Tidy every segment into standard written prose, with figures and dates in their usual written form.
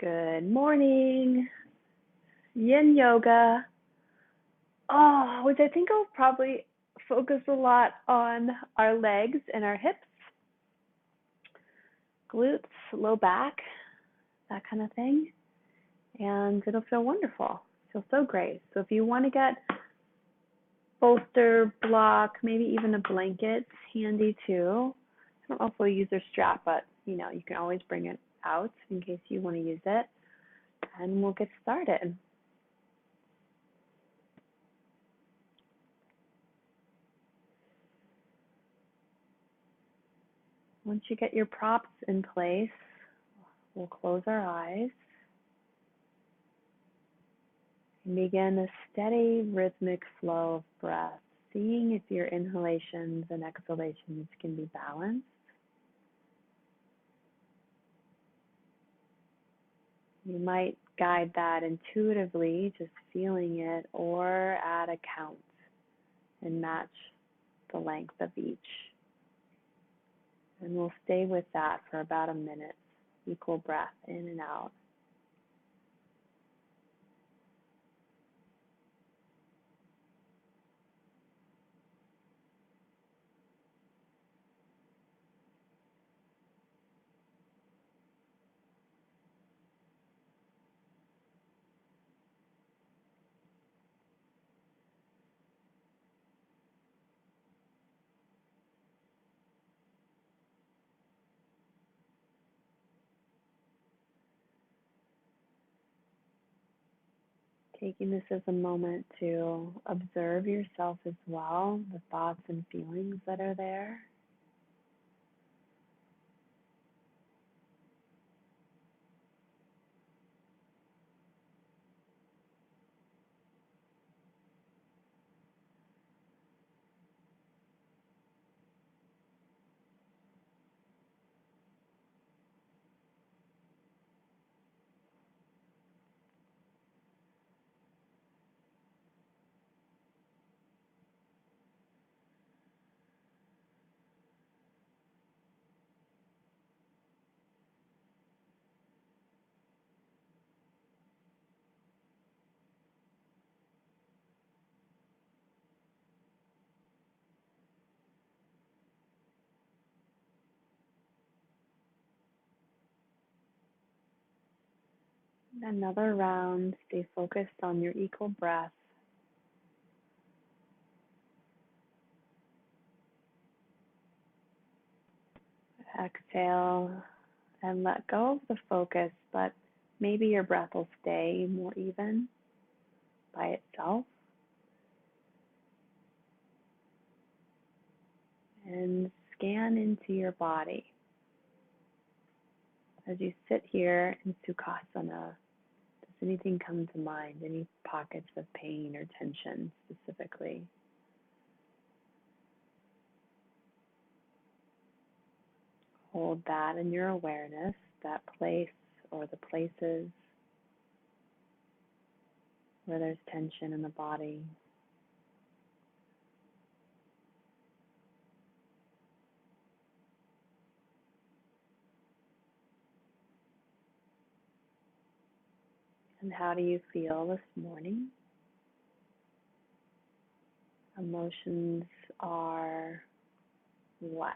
Good morning. Yin yoga. Oh, which I think will probably focus a lot on our legs and our hips, glutes, low back, that kind of thing. And it'll feel wonderful. Feel so great. So if you want to get bolster, block, maybe even a blanket handy too. I don't know if we'll use our strap, but you can always bring it out in case you want to use it. And we'll get started. Once you get your props in place, we'll close our eyes and begin a steady rhythmic flow of breath, seeing if your inhalations and exhalations can be balanced. You might guide that intuitively, just feeling it, or add a count and match the length of each. And we'll stay with that for about a minute, equal breath in and out. Taking this as a moment to observe yourself as well, the thoughts and feelings that are there. Another round, stay focused on your equal breath. Exhale and let go of the focus, but maybe your breath will stay more even by itself. And scan into your body. As you sit here in Sukhasana, does anything come to mind? Any pockets of pain or tension specifically? Hold that in your awareness, that place or the places where there's tension in the body. And how do you feel this morning? Emotions are what?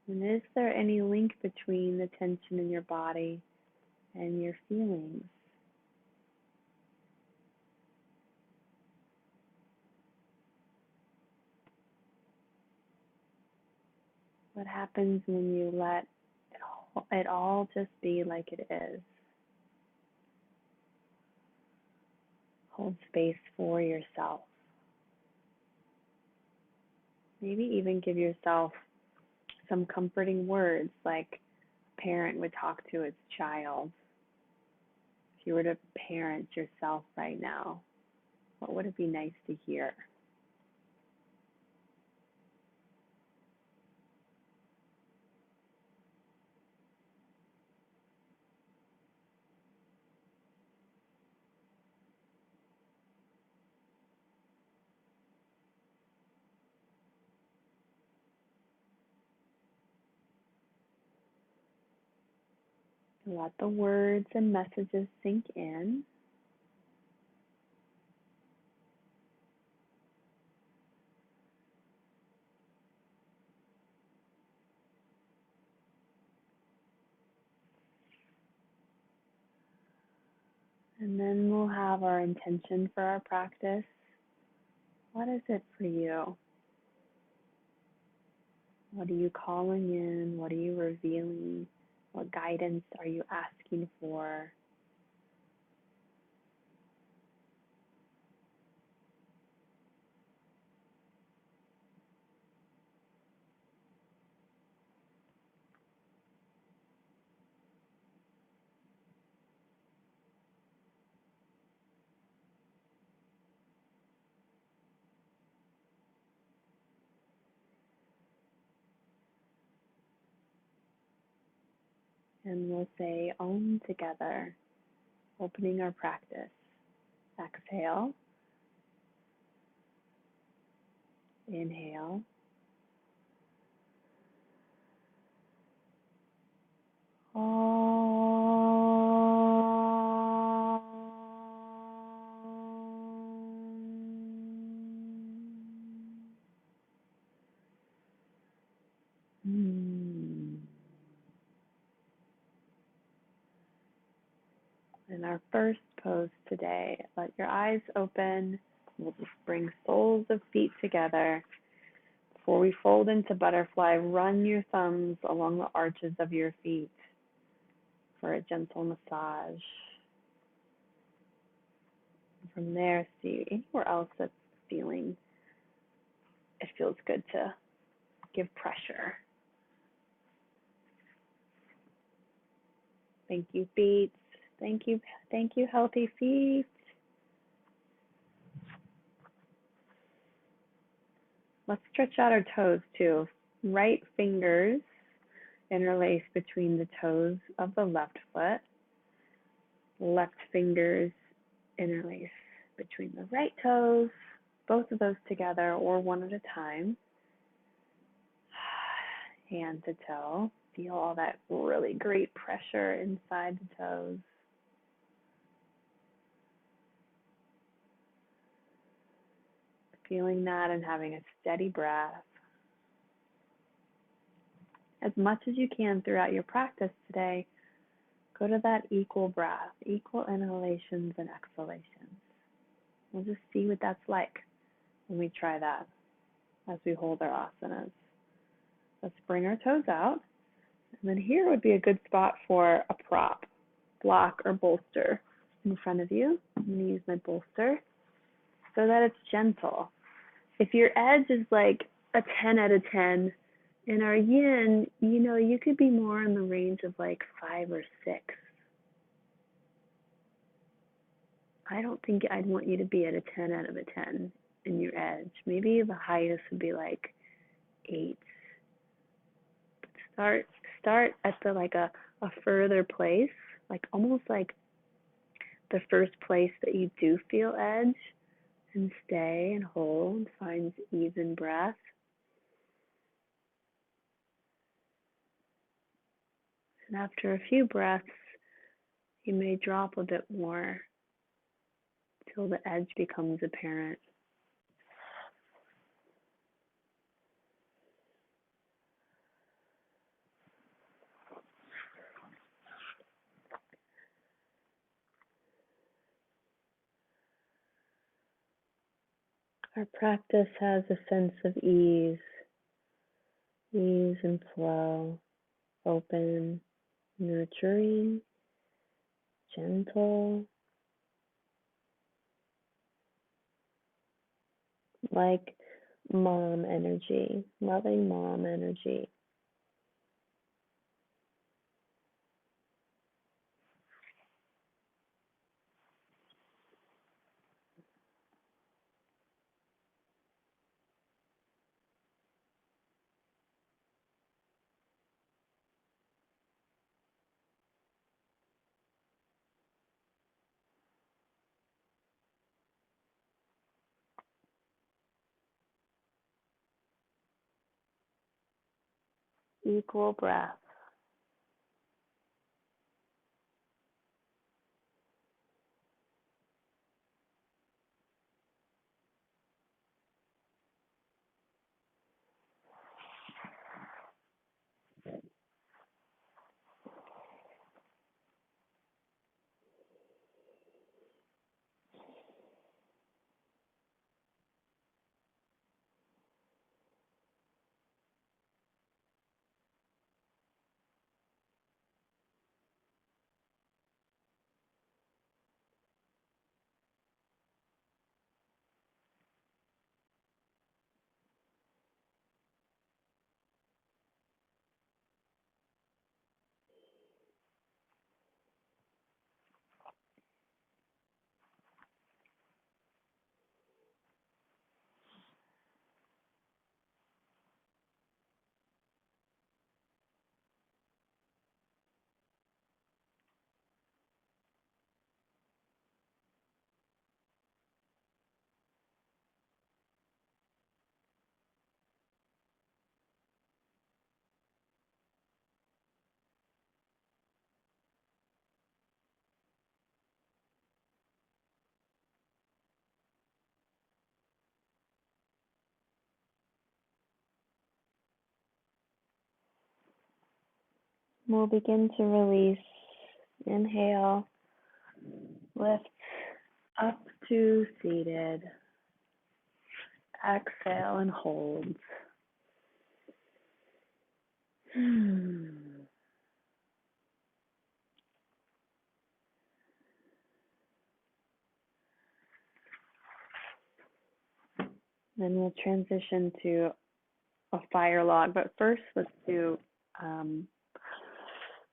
And is there any link between the tension in your body and your feelings? What happens when you let it all just be like it is? Hold space for yourself. Maybe even give yourself some comforting words like a parent would talk to its child. If you were to parent yourself right now, what would it be nice to hear? Let the words and messages sink in. And then we'll have our intention for our practice. What is it for you? What are you calling in? What are you revealing? What guidance are you asking for? And we'll say Om together, opening our practice. Exhale, inhale, Om. In our first pose today, let your eyes open. We'll just bring soles of feet together. Before we fold into butterfly, run your thumbs along the arches of your feet for a gentle massage. From there, see anywhere else that's feeling, it feels good to give pressure. Thank you, feet. Thank you, healthy feet. Let's stretch out our toes too. Right fingers interlace between the toes of the left foot. Left fingers interlace between the right toes, both of those together or one at a time. Hand to toe. Feel all that really great pressure inside the toes. Feeling that and having a steady breath. As much as you can throughout your practice today, go to that equal breath, equal inhalations and exhalations. We'll just see what that's like when we try that as we hold our asanas. Let's bring our toes out. And then here would be a good spot for a prop, block, or bolster in front of you. I'm going to use my bolster so that it's gentle. If your edge is like a 10 out of 10, in our yin, you could be more in the range of like 5 or 6. I don't think I'd want you to be at a 10 out of a 10 in your edge. Maybe the highest would be like 8. Start at the like a further place, like almost like the first place that you do feel edge, and stay and hold, find even breath. And after a few breaths, you may drop a bit more till the edge becomes apparent. Our practice has a sense of ease and flow, open, nurturing, gentle, like mom energy, loving mom energy. Equal breath. We'll begin to release. Inhale, lift up to seated. Exhale and hold. Then we'll transition to a fire log, but first let's do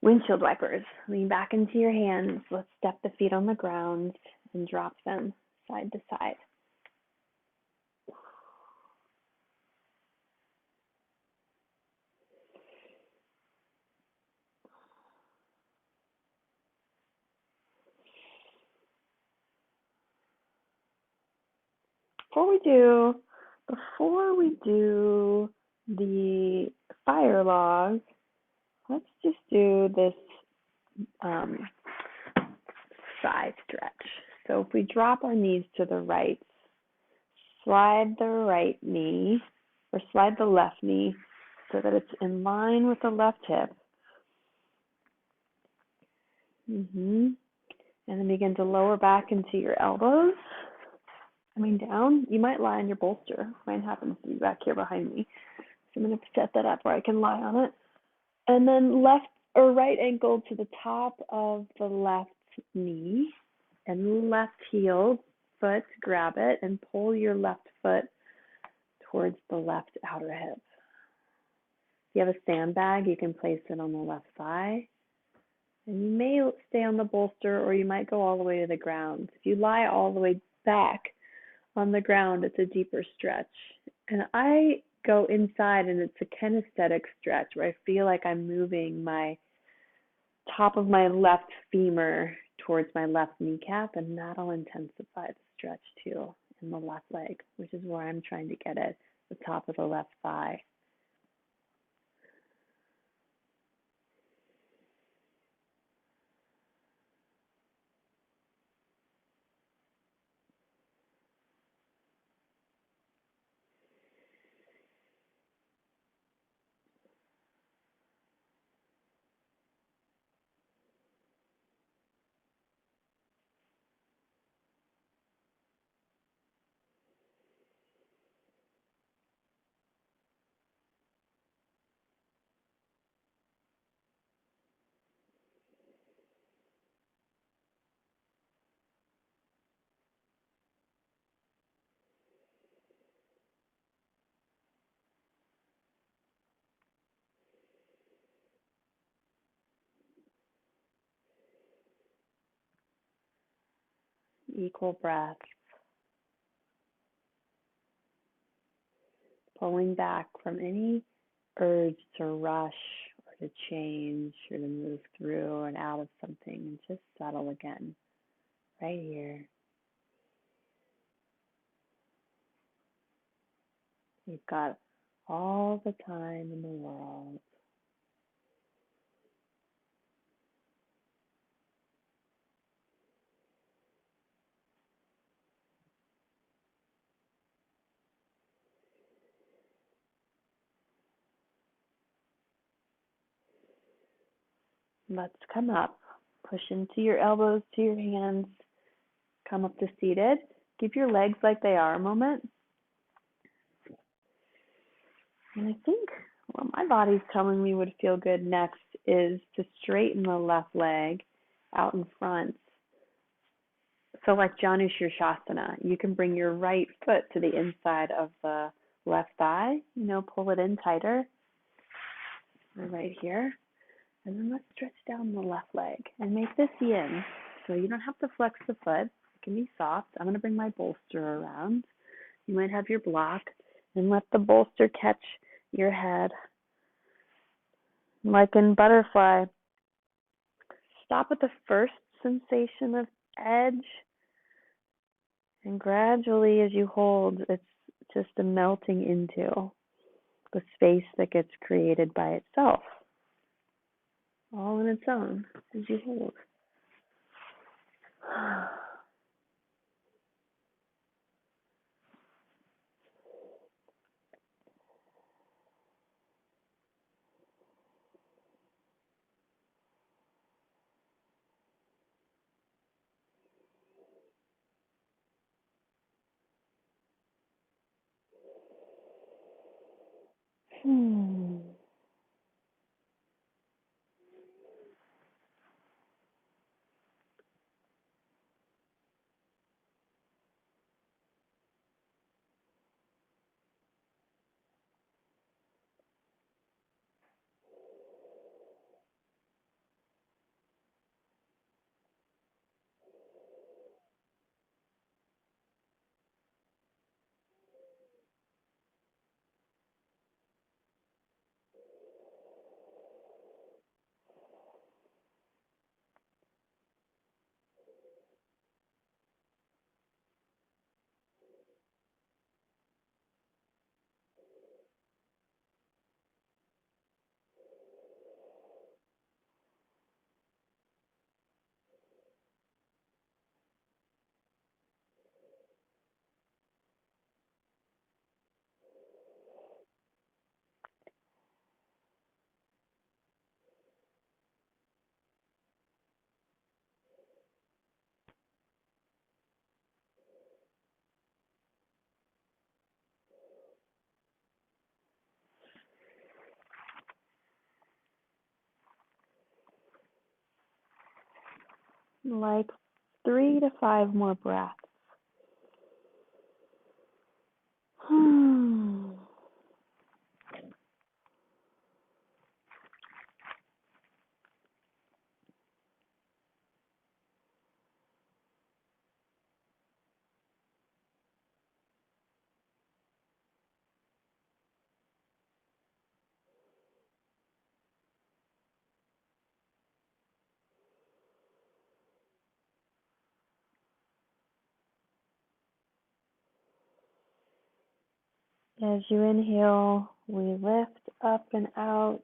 windshield wipers. Lean back into your hands. Let's step the feet on the ground and drop them side to side. Before we do the fire log, let's just do this side stretch. So if we drop our knees to the right, slide the right knee or slide the left knee so that it's in line with the left hip. And then begin to lower back into your elbows. Coming down, you might lie on your bolster. Mine happens to be back here behind me. So I'm going to set that up where I can lie on it. And then left or right ankle to the top of the left knee and left heel foot, grab it and pull your left foot towards the left outer hip. If you have a sandbag, you can place it on the left thigh. And you may stay on the bolster or you might go all the way to the ground. If you lie all the way back on the ground, it's a deeper stretch. And I go inside and it's a kinesthetic stretch where I feel like I'm moving my top of my left femur towards my left kneecap, and that'll intensify the stretch too in the left leg, which is where I'm trying to get it, the top of the left thigh. Equal breath. Pulling back from any urge to rush or to change or to move through and out of something, and just settle again, right here. You've got all the time in the world. Let's come up. Push into your elbows to your hands. Come up to seated. Keep your legs like they are a moment. And I think what my body's telling me would feel good next is to straighten the left leg out in front. So like Janu Shirshasana, you can bring your right foot to the inside of the left thigh, pull it in tighter. Right here. And then let's stretch down the left leg and make this yin. So you don't have to flex the foot. It can be soft. I'm going to bring my bolster around. You might have your block and let the bolster catch your head. Like in butterfly, stop at the first sensation of edge. And gradually as you hold, it's just a melting into the space that gets created by itself. All on its own as you hold. Hmm. Like 3 to 5 more breaths. As you inhale, we lift up and out,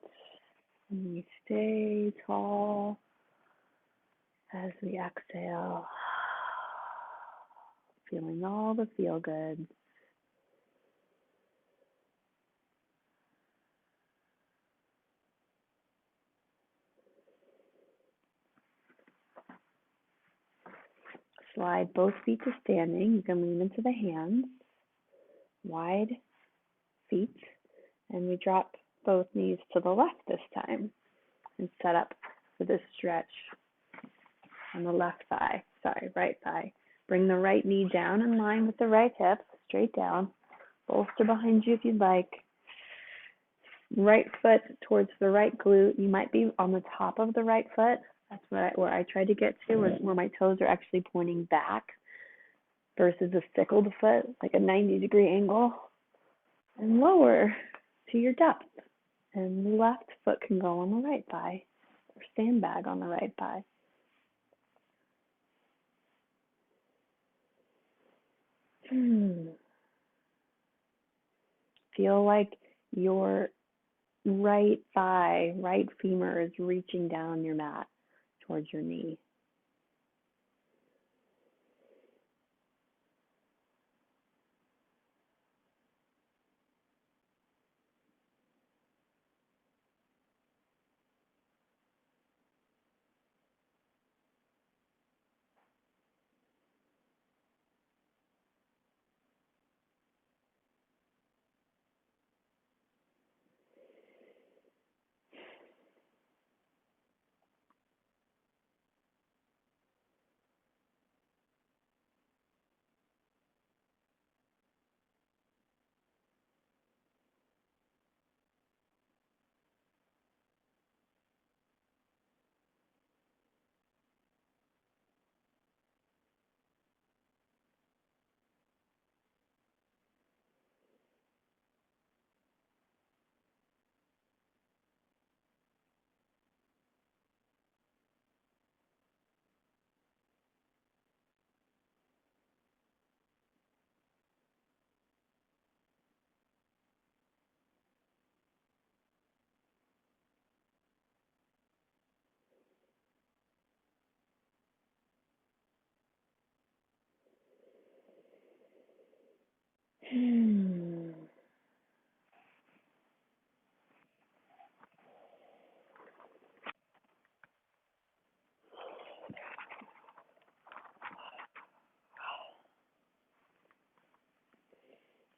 and we stay tall. As we exhale, feeling all the feel good. Slide both feet to standing. You can lean into the hands, wide feet, and we drop both knees to the left this time and set up for this stretch on the right thigh. Bring the right knee down in line with the right hip, straight down. Bolster behind you if you'd like. Right foot towards the right glute. You might be on the top of the right foot. That's where I tried to get to, where my toes are actually pointing back versus a sickled foot, like a 90-degree angle. And lower to your depth. And the left foot can go on the right thigh or sandbag on the right thigh. Feel like your right thigh, right femur is reaching down your mat towards your knee.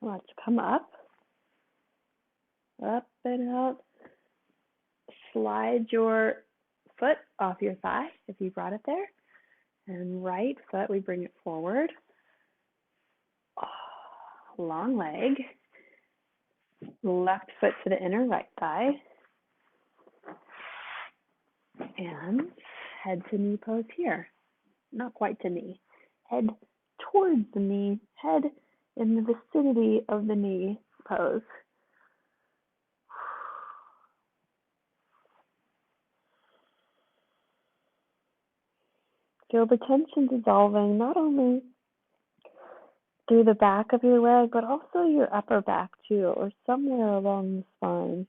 Let's come up Up and out. Slide your foot off your thigh if you brought it there. And right foot, we bring it forward. Long leg. Left foot to the inner right thigh. And head to knee pose here. Not quite to knee. Head towards the knee. Head in the vicinity of the knee pose. Feel the tension dissolving not only through the back of your leg, but also your upper back too, or somewhere along the spine.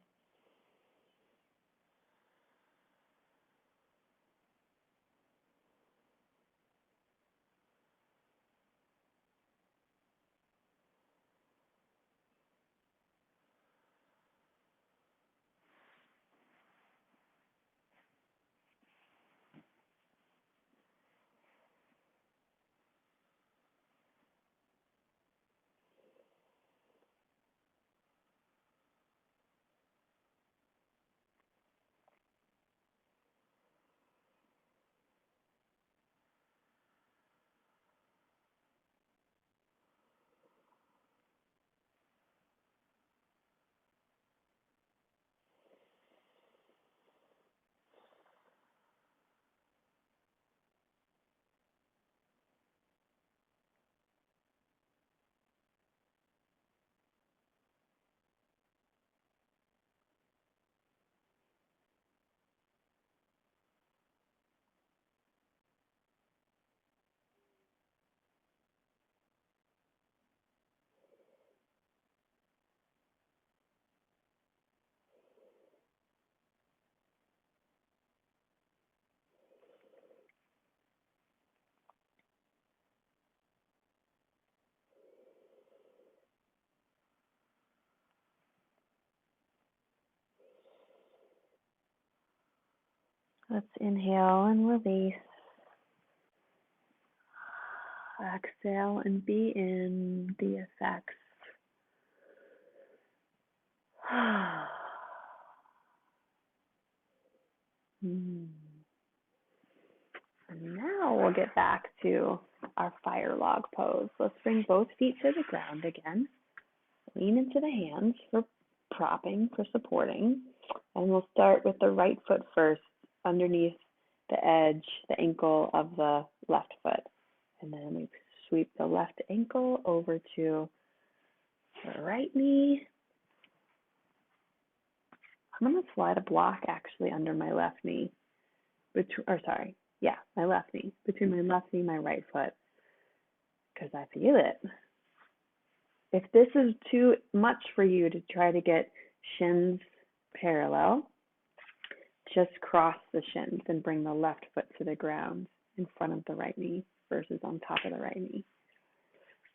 Let's inhale and release. Exhale and be in the effects. And now we'll get back to our fire log pose. Let's bring both feet to the ground again. Lean into the hands for propping, for supporting. And we'll start with the right foot first, underneath the edge, the ankle of the left foot. And then we sweep the left ankle over to the right knee. I'm going to slide a block actually under my left knee. My left knee. Between my left knee and my right foot. Because I feel it. If this is too much for you to try to get shins parallel, just cross the shins and bring the left foot to the ground in front of the right knee versus on top of the right knee.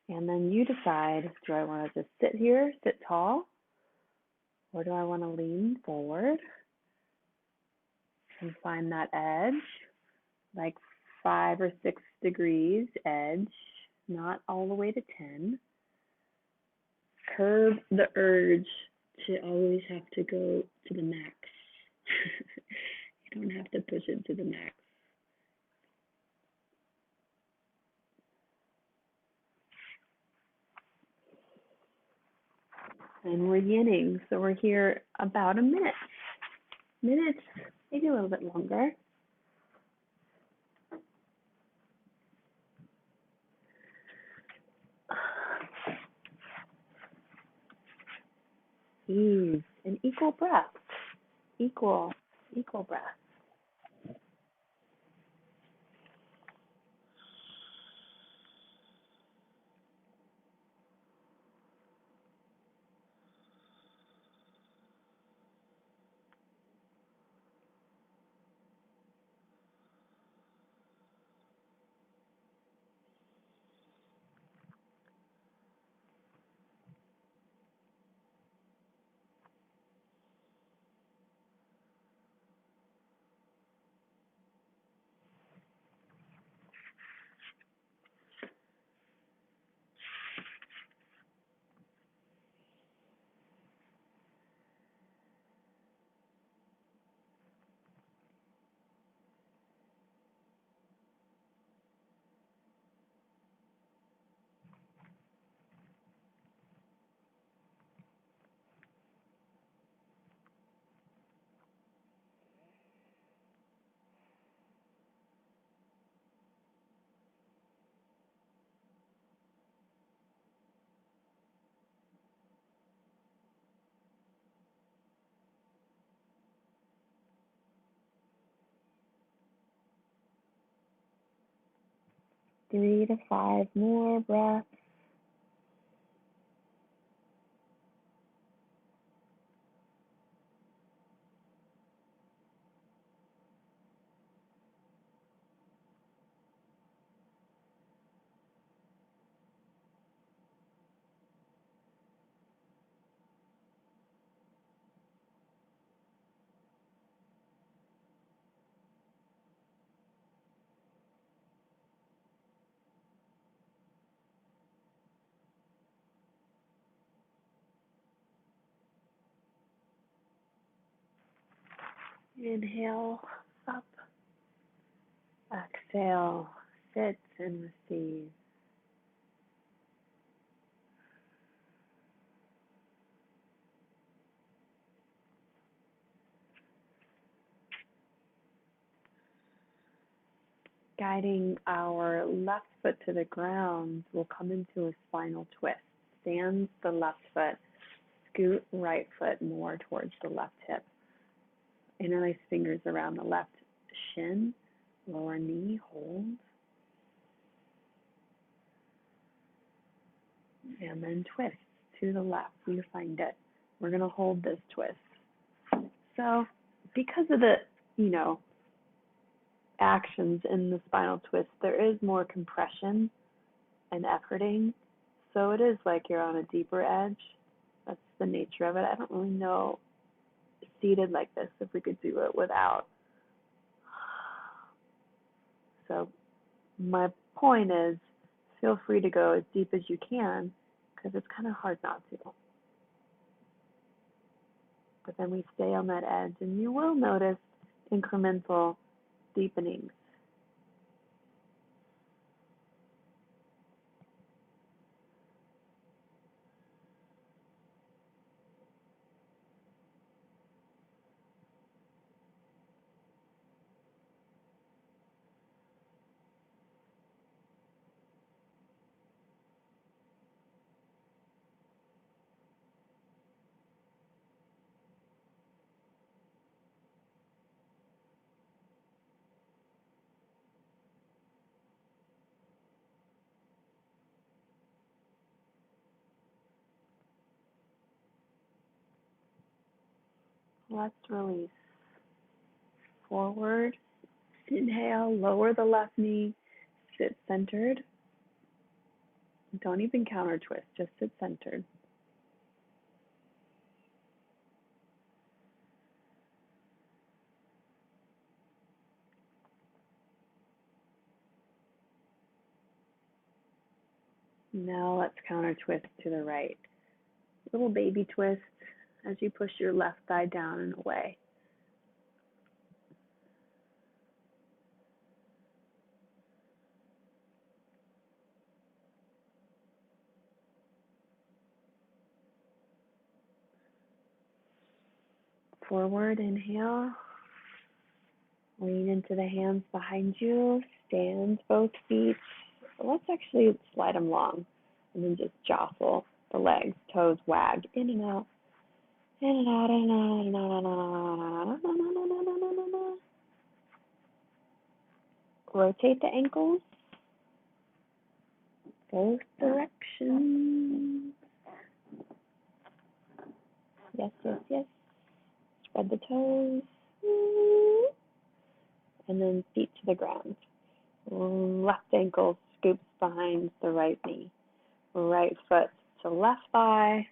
And then you decide, do I want to just sit here, sit tall, or do I want to lean forward and find that edge, like 5 or 6 degrees edge, not all the way to 10. Curb the urge to always have to go to the max. You don't have to push it to the max. And we're yinning, so we're here about a minute. Minutes, maybe a little bit longer. Ease and equal breath. Equal breath. 3 to 5 more breaths. Inhale up. Exhale, sit and receive. Guiding our left foot to the ground, we'll come into a spinal twist. Stands the left foot, scoot right foot more towards the left hip. Interlace fingers around the left shin, lower knee, hold. And then twist to the left. You find it. We're going to hold this twist. So because of the, actions in the spinal twist, there is more compression and efforting. So it is like you're on a deeper edge. That's the nature of it. I don't really know seated like this if we could do it without. So my point is, feel free to go as deep as you can because it's kind of hard not to. But then we stay on that edge and you will notice incremental deepenings. Let's release. Forward. Inhale, lower the left knee, sit centered. Don't even counter twist, just sit centered. Now let's counter twist to the right. Little baby twist as you push your left thigh down and away. Forward, inhale. Lean into the hands behind you. Stand both feet. Let's actually slide them long and then just jostle the legs. Toes wag in and out. In and out, in and out, in and out, in and out. Rotate the ankles. Both directions. Yes, yes, yes. Spread the toes. And then feet to the ground. Left ankle scoops behind the right knee. Right foot to left thigh.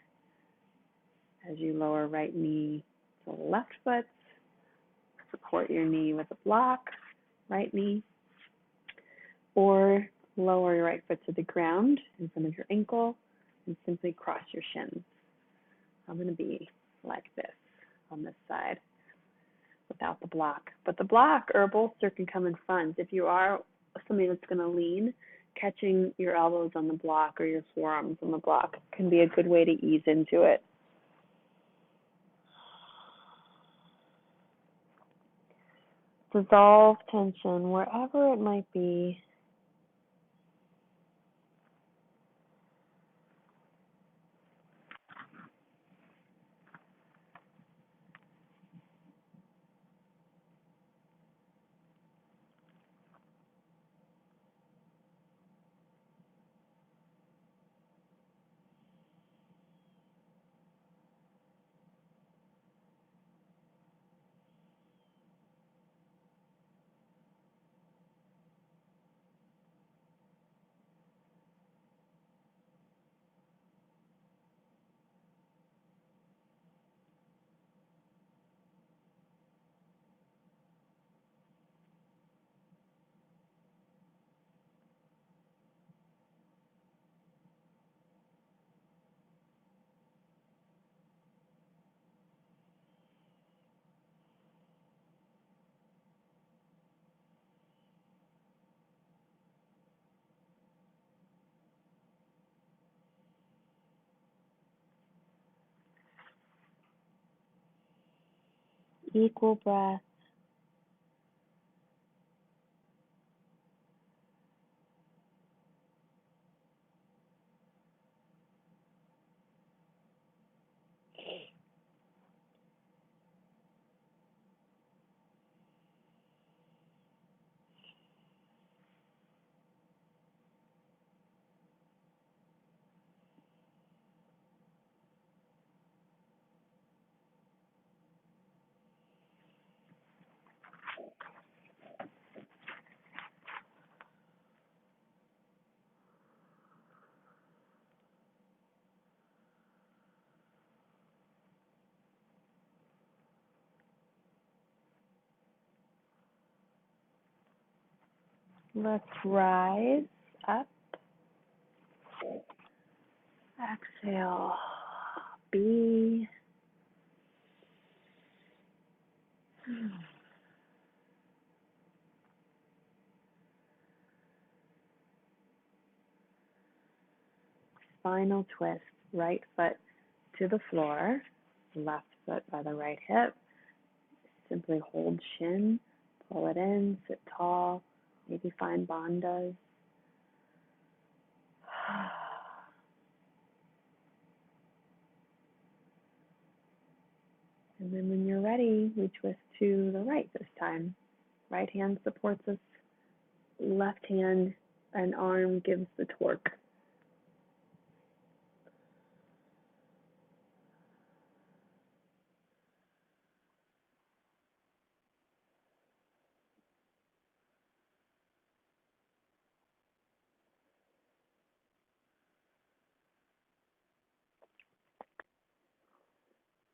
As you lower right knee to left foot. Support your knee with a block. Right knee. Or lower your right foot to the ground in front of your ankle and simply cross your shins. I'm going to be like this on this side without the block. But the block or a bolster can come in front. If you are somebody that's going to lean, catching your elbows on the block or your forearms on the block can be a good way to ease into it. Dissolve tension wherever it might be. Equal breath. Let's rise up. Exhale. Be. Final twist. Right foot to the floor. Left foot by the right hip. Simply hold shin. Pull it in. Sit tall. Maybe find bandhas. And then when you're ready, we twist to the right this time. Right hand supports us. Left hand and arm gives the torque.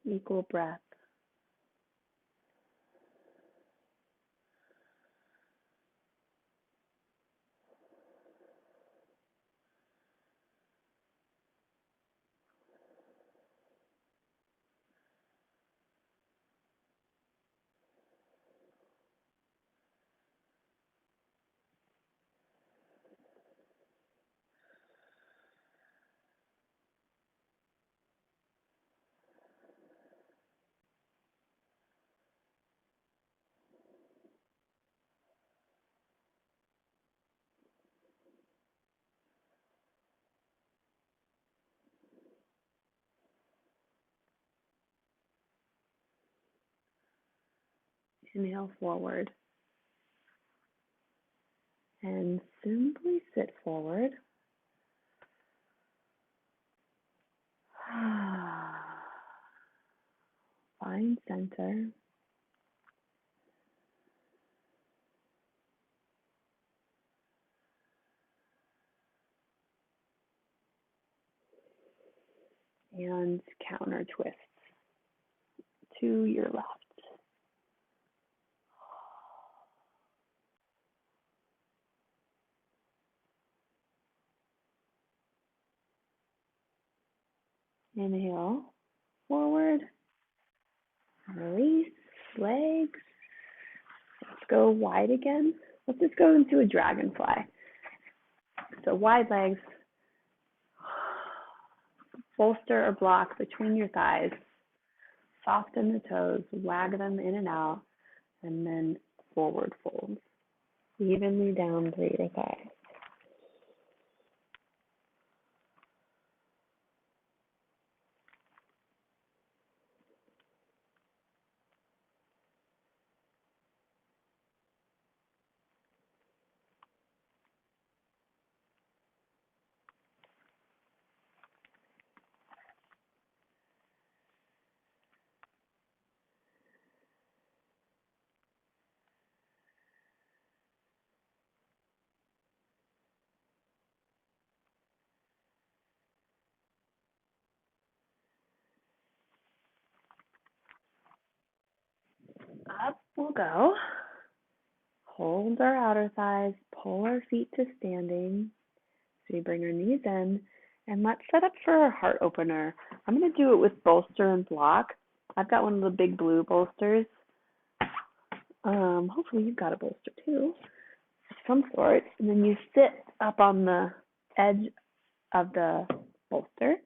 Equal breath. Inhale forward. And simply sit forward. Find center. And counter twist to your left. Inhale forward. Release legs. Let's go wide again. Let's just go into a dragonfly. So wide legs. Bolster or block between your thighs. Soften the toes. Wag them in and out. And then forward fold. Evenly down through your thighs. Up we'll go. Hold our outer thighs, pull our feet to standing. So we bring our knees in, and let's set up for our heart opener. I'm going to do it with bolster and block. I've got one of the big blue bolsters. Hopefully you've got a bolster too, of some sort. And then you sit up on the edge of the bolster.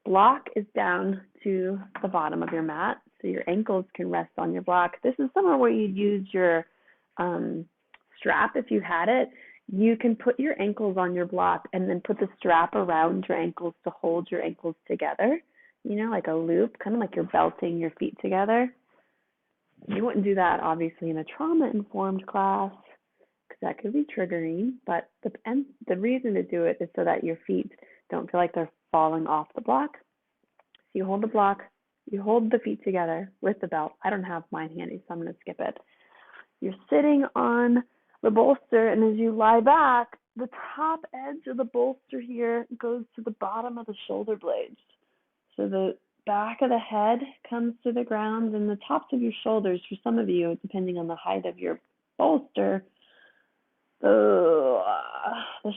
Block is down to the bottom of your mat. so your ankles can rest on your block. This is somewhere where you'd use your strap if you had it. You can put your ankles on your block and then put the strap around your ankles to hold your ankles together, like a loop, kind of like you're belting your feet together. You wouldn't do that, obviously, in a trauma-informed class because that could be triggering, but the reason to do it is so that your feet don't feel like they're falling off the block. So you hold the block, you hold the feet together with the belt. I don't have mine handy, so I'm going to skip it. You're sitting on the bolster, and as you lie back, the top edge of the bolster here goes to the bottom of the shoulder blades. So the back of the head comes to the ground, and the tops of your shoulders, for some of you, depending on the height of your bolster, the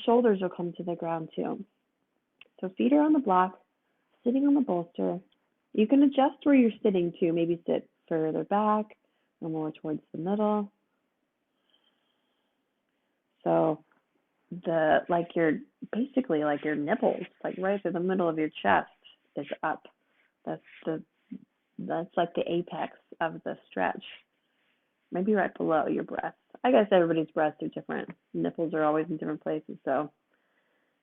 shoulders will come to the ground too. So feet are on the block, sitting on the bolster. You can adjust where you're sitting too. Maybe sit further back or more towards the middle. So basically like your nipples, like right through the middle of your chest is up. That's like the apex of the stretch. Maybe right below your breast. I guess everybody's breasts are different. Nipples are always in different places, so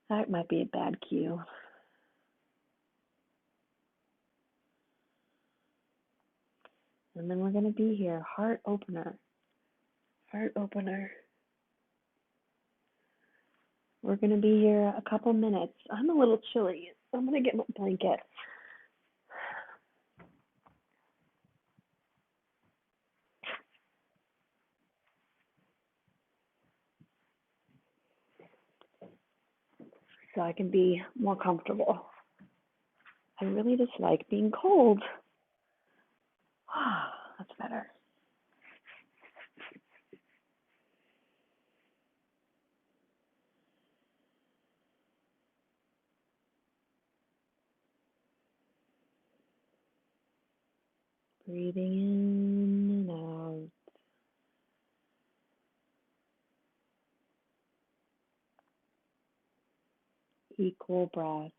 that might be a bad cue. And then we're going to be here, heart opener. Heart opener. We're going to be here a couple minutes. I'm a little chilly. I'm going to get my blanket. So I can be more comfortable. I really dislike being cold. That's better. Breathing in and out. Equal breath.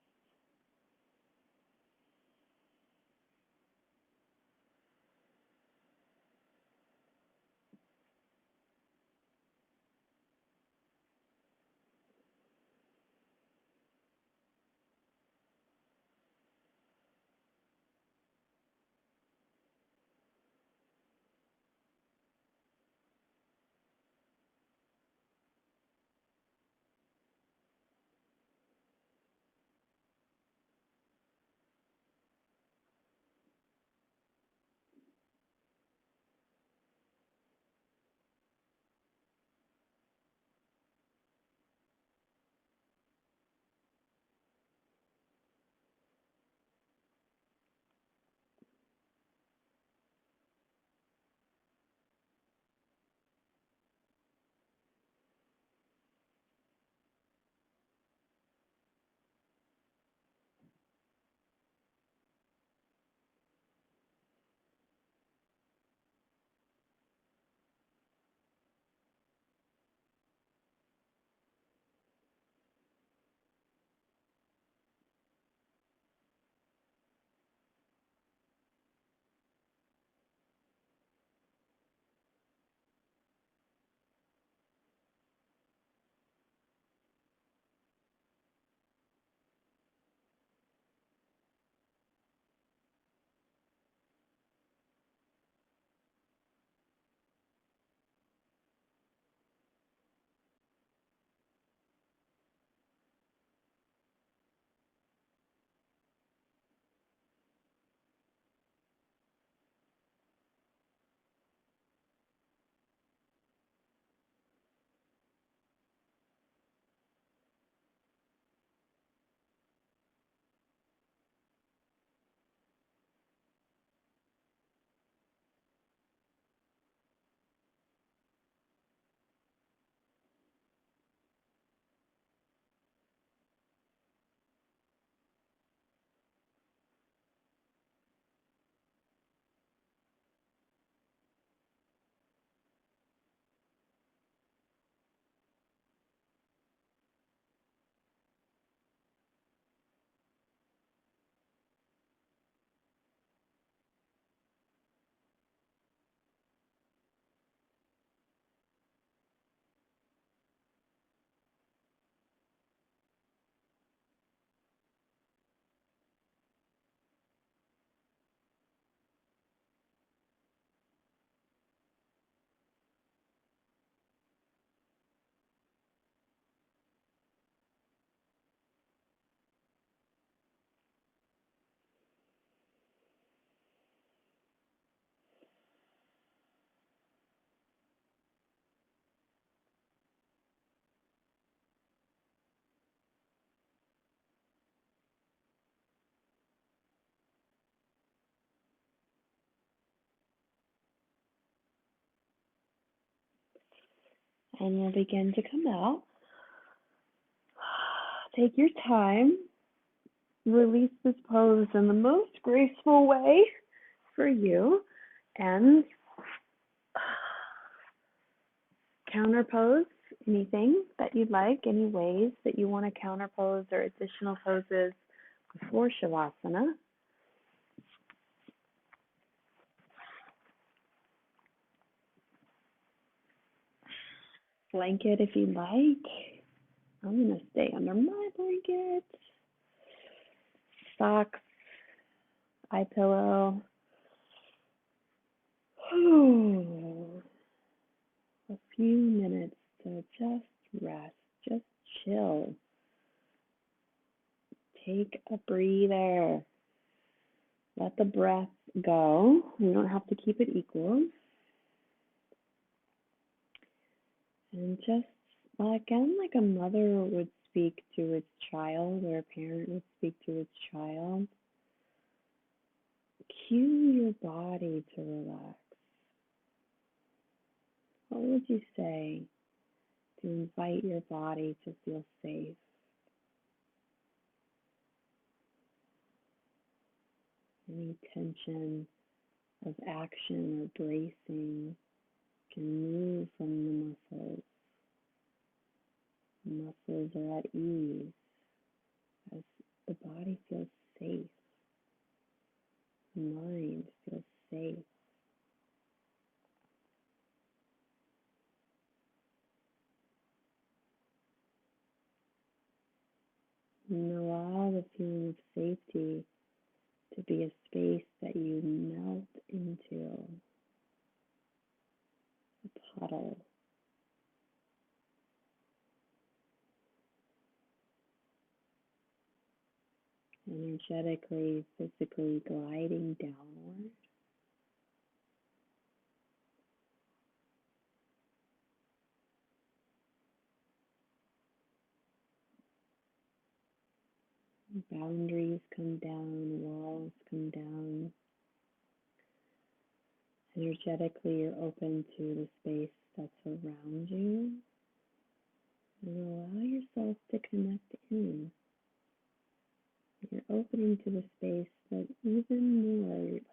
And we'll begin to come out. Take your time. Release this pose in the most graceful way for you. And counter pose anything that you'd like, any ways that you want to counter pose or additional poses before Shavasana. Blanket if you'd like. I'm going to stay under my blanket. Socks, eye pillow. A few minutes to just rest, just chill. Take a breather. Let the breath go. We don't have to keep it equal. And just, again, like a mother would speak to its child or a parent would speak to its child, cue your body to relax. What would you say to invite your body to feel safe? Any tension of action or bracing can move from the muscles. The muscles are at ease as the body feels safe. The mind feels safe. And allow the feeling of safety to be a space that you melt into, a puddle. Energetically, physically gliding downward. Boundaries come down, walls come down. Energetically, you're open to the space that's around you. And allow yourself to connect in. You're opening to the space that even more like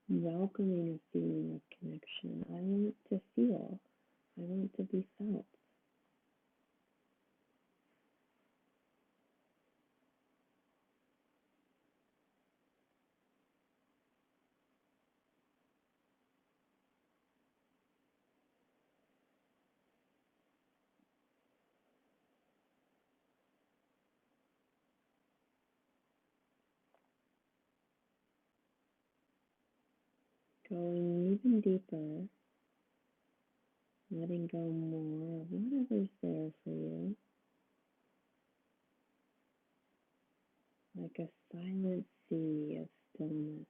welcoming a feeling of connection. I want to feel. I want to be felt. Going even deeper, letting go more of whatever's there for you, like a silent sea of stillness.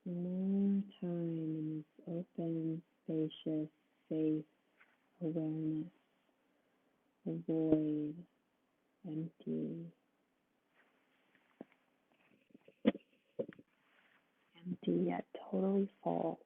More time in this open, spacious, safe awareness, a void, empty, empty yet totally full.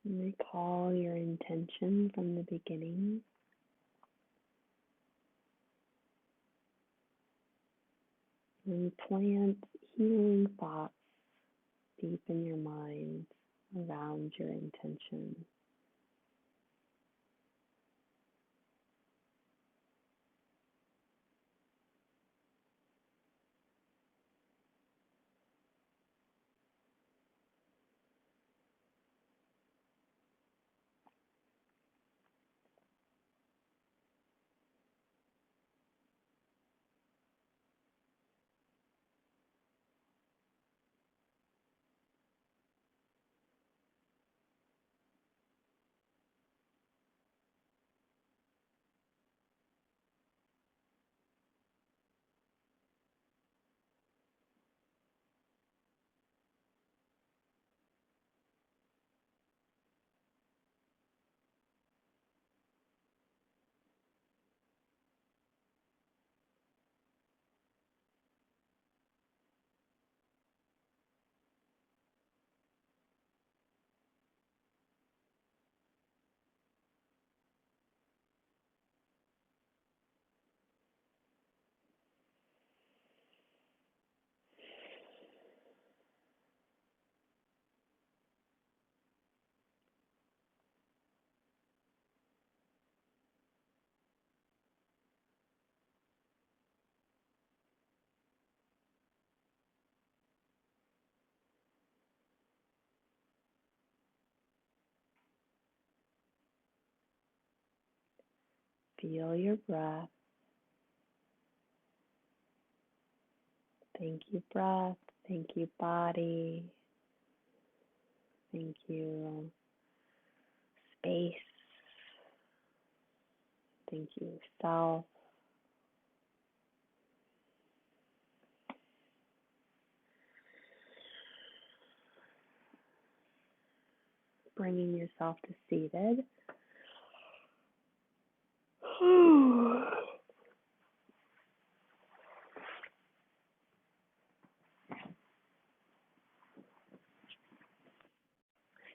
And recall your intention from the beginning and plant healing thoughts deep in your mind around your intention. Feel your breath. Thank you, breath. Thank you, body. Thank you, space. Thank you, self. Bringing yourself to seated.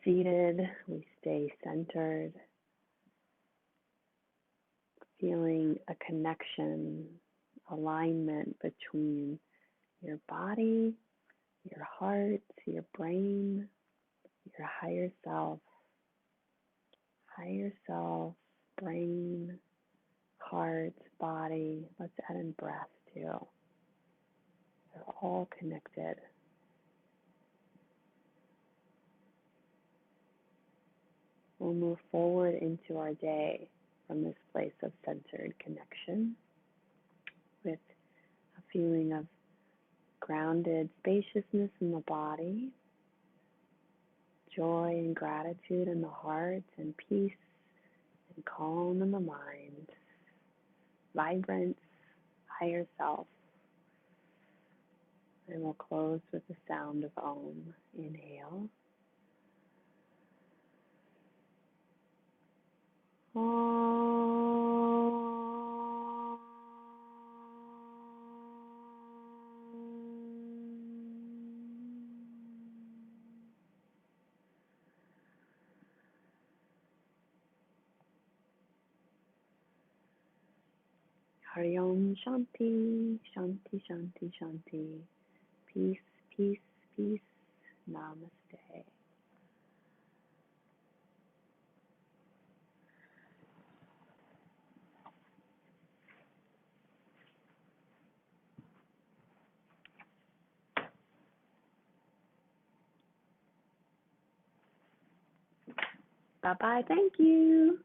Seated, we stay centered, feeling a connection, alignment between your body, your heart, your brain, your higher self, brain, heart, body. Let's add in breath too. They're all connected. We'll move forward into our day from this place of centered connection with a feeling of grounded spaciousness in the body, joy and gratitude in the heart, and peace and calm in the mind, vibrant higher self. And we'll close with the sound of Om. Inhale. Om. Hari Om Shanti, Shanti, Shanti, Shanti. Peace, peace, peace. Namaste. Bye bye. Thank you.